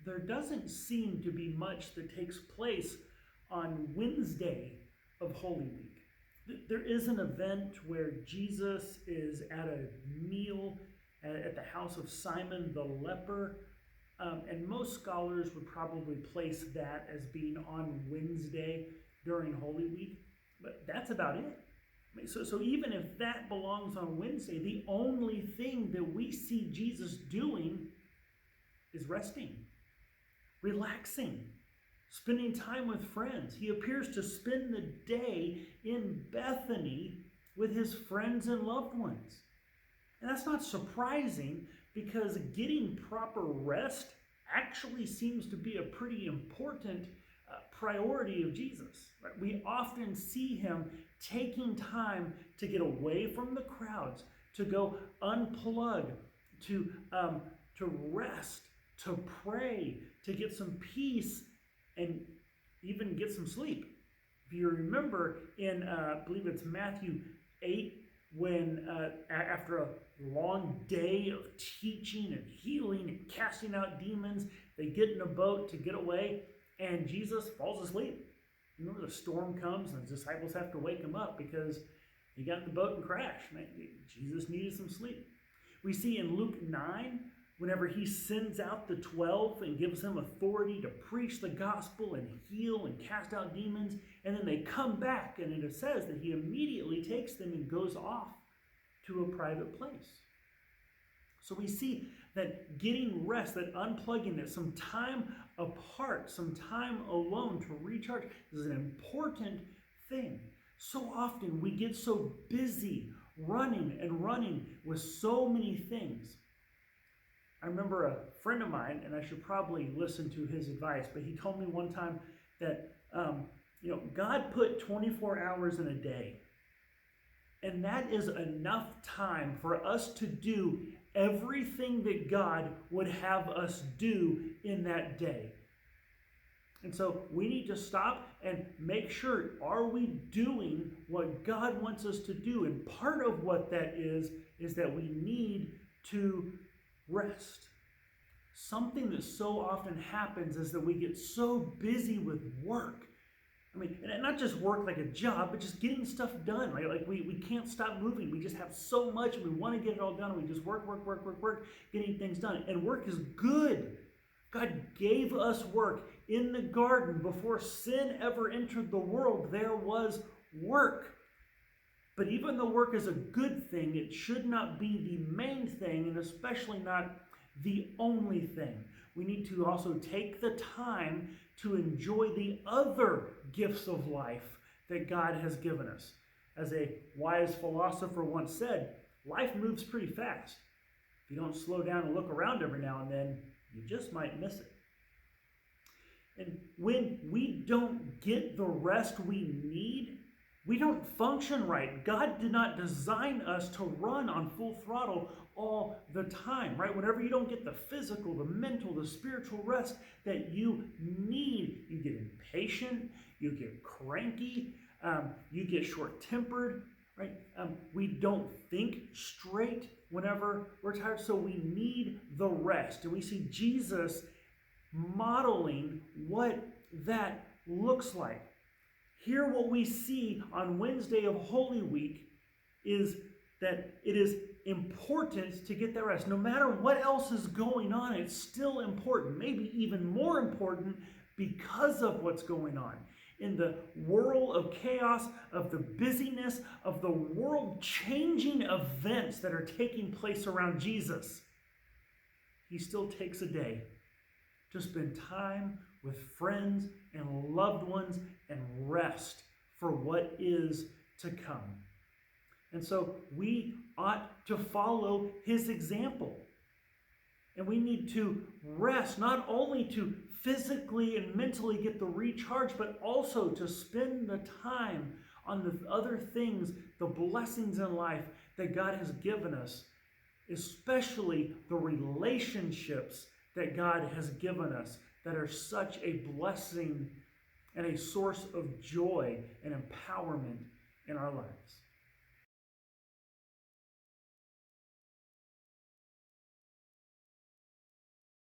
there doesn't seem to be much that takes place on Wednesday of Holy Week. There is an event where Jesus is at a meal at the house of Simon the leper, and most scholars would probably place that as being on Wednesday during Holy Week, but that's about it. So even if that belongs on Wednesday, the only thing that we see Jesus doing is resting, relaxing, spending time with friends. He appears to spend the day in Bethany with his friends and loved ones. And that's not surprising, because getting proper rest actually seems to be a pretty important priority of Jesus. Right? We often see him taking time to get away from the crowds, to go unplug, to rest, to pray, to get some peace, and even get some sleep. If you remember in, I believe it's Matthew 8, when after a long day of teaching and healing and casting out demons, they get in a boat to get away, and Jesus falls asleep. Remember, the storm comes and the disciples have to wake him up because he got in the boat and crashed. Man, Jesus needed some sleep. We see in Luke 9, whenever he sends out the 12 and gives them authority to preach the gospel and heal and cast out demons, and then they come back, and it says that he immediately takes them and goes off to a private place. So we see that getting rest, that unplugging, that some time apart, some time alone to recharge is an important thing. So often we get so busy running and running with so many things. I remember a friend of mine, and I should probably listen to his advice, but he told me one time that God put 24 hours in a day, and that is enough time for us to do everything that God would have us do in that day. And so we need to stop and make sure, are we doing what God wants us to do? And part of what that is that we need to rest. Something that so often happens is that we get so busy with work. I mean, and not just work like a job, but just getting stuff done, right? Like we can't stop moving. We just have so much, and we want to get it all done, and we just work, getting things done. And work is good. God gave us work. In the garden, before sin ever entered the world, there was work. But even though work is a good thing, it should not be the main thing, and especially not the only thing. We need to also take the time to enjoy the other gifts of life that God has given us. As a wise philosopher once said, life moves pretty fast. If you don't slow down and look around every now and then, you just might miss it. And when we don't get the rest we need, we don't function right. God did not design us to run on full throttle all the time, right? Whenever you don't get the physical, the mental, the spiritual rest that you need, you get impatient, you get cranky, you get short-tempered, right? We don't think straight whenever we're tired, so we need the rest. And we see Jesus modeling what that looks like. Here, what we see on Wednesday of Holy Week is that it is important to get that rest. No matter what else is going on, it's still important, maybe even more important because of what's going on. In the whirl of chaos, of the busyness, of the world-changing events that are taking place around Jesus, he still takes a day to spend time with friends and loved ones and rest for what is to come. And so we ought to follow his example. And we need to rest, not only to physically and mentally get the recharge, but also to spend the time on the other things, the blessings in life that God has given us, especially the relationships that God has given us that are such a blessing and a source of joy and empowerment in our lives.